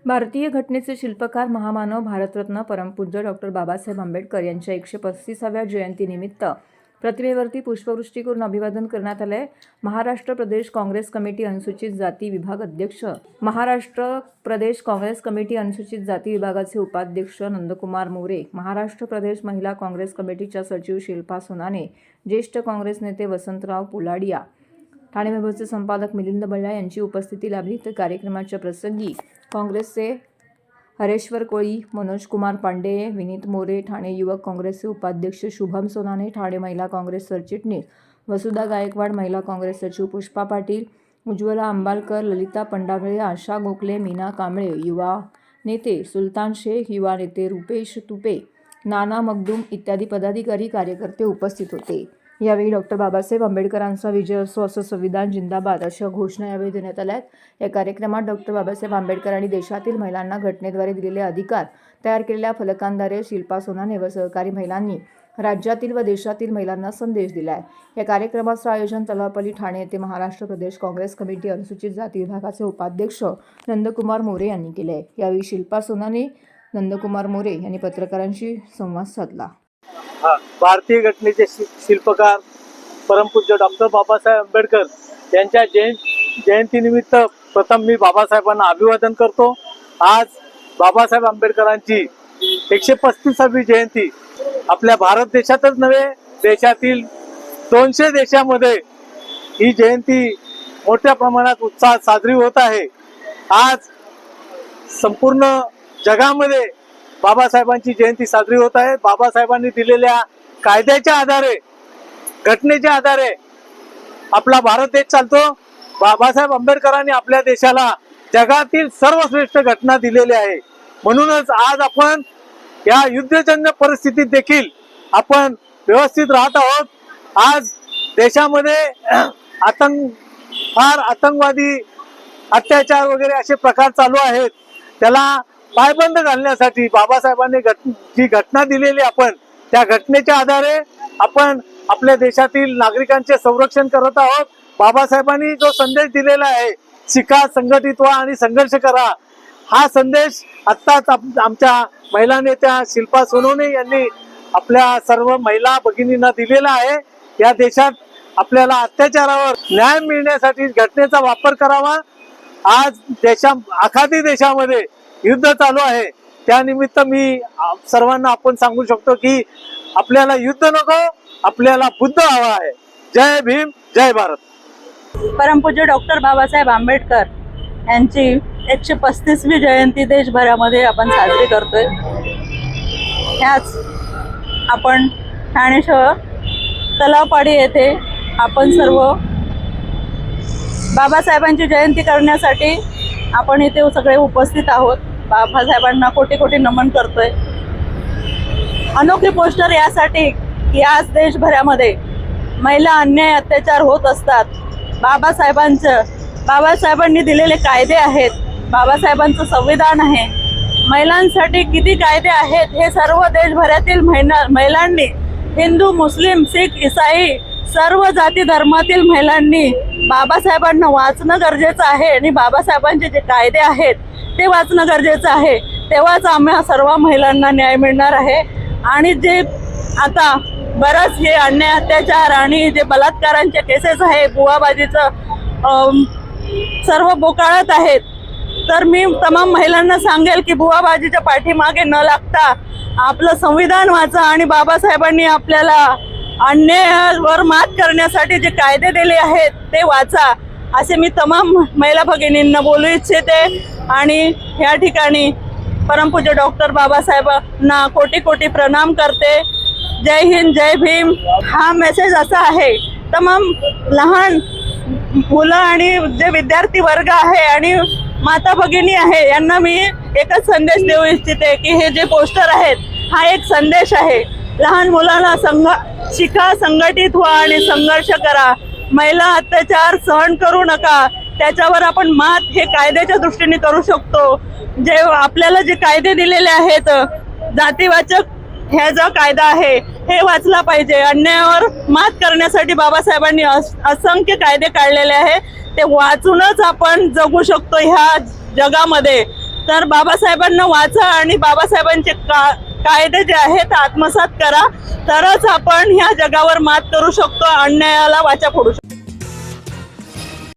भारतीय घटनेचे शिल्पकार महामानव भारतरत्न परमपूज्य डॉक्टर बाबासाहेब आंबेडकर यांच्या 135व्या जयंतीनिमित्त प्रतिमेवरती पुष्पवृष्टी करून अभिवादन करण्यात आले। महाराष्ट्र प्रदेश काँग्रेस कमिटी अनुसूचित जाती विभाग अध्यक्ष, महाराष्ट्र प्रदेश काँग्रेस कमिटी अनुसूचित जाती विभागाचे उपाध्यक्ष नंदकुमार मोरे, महाराष्ट्र प्रदेश महिला काँग्रेस कमिटीच्या सचिव शिल्पा सोनाने, ज्येष्ठ काँग्रेस नेते वसंतराव पुलाडिया, ठाणे विभागाचे संपादक मिलिंद बल्ला यांची उपस्थिती लाभली। तर कार्यक्रमाच्या प्रसंगी काँग्रेसचे हरेश्वर कोळी, मनोज कुमार पांडे, विनीत मोरे, ठाणे युवक काँग्रेसचे उपाध्यक्ष शुभम सोनाने, ठाणे महिला काँग्रेस सरचिटणीस वसुधा गायकवाड, महिला काँग्रेस सचिव पुष्पा पाटील, उज्ज्वला अंबालकर, ललिता पंडागळे, आशा गोखले, मीना कांबळे, युवा नेते सुलतान शेख, युवा नेते रुपेश तुपे, नाना मगदूम इत्यादी पदाधिकारी कार्यकर्ते उपस्थित होते। यावेळी डॉक्टर बाबासाहेब आंबेडकरांचा विजय असो, असं संविधान जिंदाबाद अशा घोषणा यावेळी देण्यात आल्या। या कार्यक्रमात डॉक्टर बाबासाहेब आंबेडकरांनी देशातील महिलांना घटनेद्वारे दिलेले अधिकार तयार केलेल्या फलकांद्वारे शिल्पा सोनाने व सहकारी महिलांनी राज्यातील व देशातील महिलांना संदेश दिला आहे। या कार्यक्रमाचं आयोजन तलावपल्ली ठाणे येथे महाराष्ट्र प्रदेश काँग्रेस कमिटी अनुसूचित जाती विभागाचे उपाध्यक्ष नंदकुमार मोरे यांनी केले आहे। यावेळी शिल्पा सोनाने, नंदकुमार मोरे यांनी पत्रकारांशी संवाद साधला। भारतीय घटनेचे शिल्पकार परमपूज्य डॉक्टर बाबासाहेब आंबेडकर यांच्या जयंतीनिमित्त प्रथम मी बाबासाहेबांना अभिवादन करतो। आज बाबासाहेब आंबेडकरांची 135वी जयंती आपल्या भारत देशातच नव्हे, देशातील 200 देशामध्ये ही जयंती मोठ्या प्रमाणात उत्साहात साजरी होत आहे। आज संपूर्ण जगामध्ये बाबासाहेबांची जयंती साजरी होत आहे। बाबासाहेबांनी दिलेल्या कायद्याच्या आधारे, घटनेच्या आधारे आपला भारत देश चालतो। बाबासाहेब आंबेडकरांनी आपल्या देशाला जगातील सर्वश्रेष्ठ घटना दिलेली आहे। म्हणूनच आज आपण या युद्धजन्य परिस्थितीत देखील आपण व्यवस्थित राहत आहोत। आज देशामध्ये आतंकवादी अत्याचार वगैरे असे प्रकार चालू आहेत, त्याला पायबंद घालण्यासाठी बाबासाहेबांनी जी घटना दिलेली आपण त्या घटनेच्या आधारे आपण आपल्या देशातील नागरिकांचे संरक्षण करत आहोत। बाबासाहेबांनी जो संदेश दिलेला आहे, शिका, संघटित व्हा आणि संघर्ष करा, हा संदेश आत्ताच आमच्या महिला नेत्या शिल्पा सोनवणे यांनी आपल्या सर्व महिला भगिनींना दिलेला आहे। या देशात आपल्याला अत्याचारावर न्याय मिळण्यासाठी घटनेचा वापर करावा। आज आखाती देशामध्ये युद्ध चालू आहे, त्यानिमित्त मी सर्वांना आपण सांगू शकतो की आपल्याला युद्ध नको, आपल्याला बुद्ध हवा आहे। जय भीम, जय भारत। परमपूज्य डॉक्टर बाबासाहेब आंबेडकर यांची 135वी जयंती देशभरामध्ये आपण साजरी करतोय। ह्याच आपण ठाणे शहर तलावपाडी येथे आपण सर्व बाबासाहेबांची जयंती करण्यासाठी आपण इथे सगळे उपस्थित आहोत। बाबासाहेबांना कोटी कोटी नमन करतोय। अनोखी पोस्टर यासाठी की आज देशभरामध्ये महिला अन्याय अत्याचार होत असतात। बाबासाहेबांनी दिलेले कायदे आहेत, बाबासाहेबांचं संविधान आहे, महिलांसाठी किती कायदे आहेत हे सर्व देशभरातील महिलांनी, हिंदू, मुस्लिम, शीख, ईसाई सर्व जाती धर्मातील महिलांनी बाबासाहेबांना वाचणं गरजेचं आहे आणि बाबासाहेबांचे जे कायदे आहेत ते वाचणं गरजेचं आहे। तेव्हाच आम्हा सर्व महिलांना न्याय मिळणार आहे। आणि जे आता बरंच हे अन्याय अत्याचार आणि जे बलात्कारांचे केसेस आहे, बुवाबाजीचं सर्व बोकाळत आहेत, तर मी तमाम महिलांना सांगेल की बुवाबाजीच्या पाठीमागे न लागता आपलं संविधान वाचा आणि बाबासाहेबांनी आपल्याला अन्यायावर मात करण्यासाठी जे कायदे दिले आहेत ते वाचा, असे मी तमाम महिला भगिनींना बोलू इच्छिते। आणि या ठिकाणी परमपूज्य डॉक्टर बाबासाहेबांना कोटी कोटी प्रणाम करते। जय हिंद, जय भीम। हा मेसेज असा आहे, तमाम लहान मुलं आणि जे विद्यार्थी वर्ग आहे आणि माता भगिनी आहे यांना मी एकच संदेश देऊ इच्छिते की हे जे पोस्टर आहेत हा एक संदेश आहे। लहान मुलांना शिका, संघटित व्हा आणि संघर्ष करा। महिला अत्याचार सहन करू नका, त्याच्यावर आपण मात हे कायद्याच्या दृष्टीने करू शकतो। जे आपल्याला जे कायदे दिलेले आहेत, जातीवाचक ह्या जो कायदा आहे हे वाचला पाहिजे। अन्यायावर मात करण्यासाठी बाबासाहेबांनी असंख्य कायदे काढलेले आहे, ते वाचूनच आपण जगू शकतो ह्या जगामध्ये। तर बाबासाहेबांना वाचा आणि बाबासाहेबांचे कायदे जे आहेत आत्मसात करा, तरच आपण ह्या जगावर मात करू शकतो, अन्यायाला वाचा फोडू शकतो.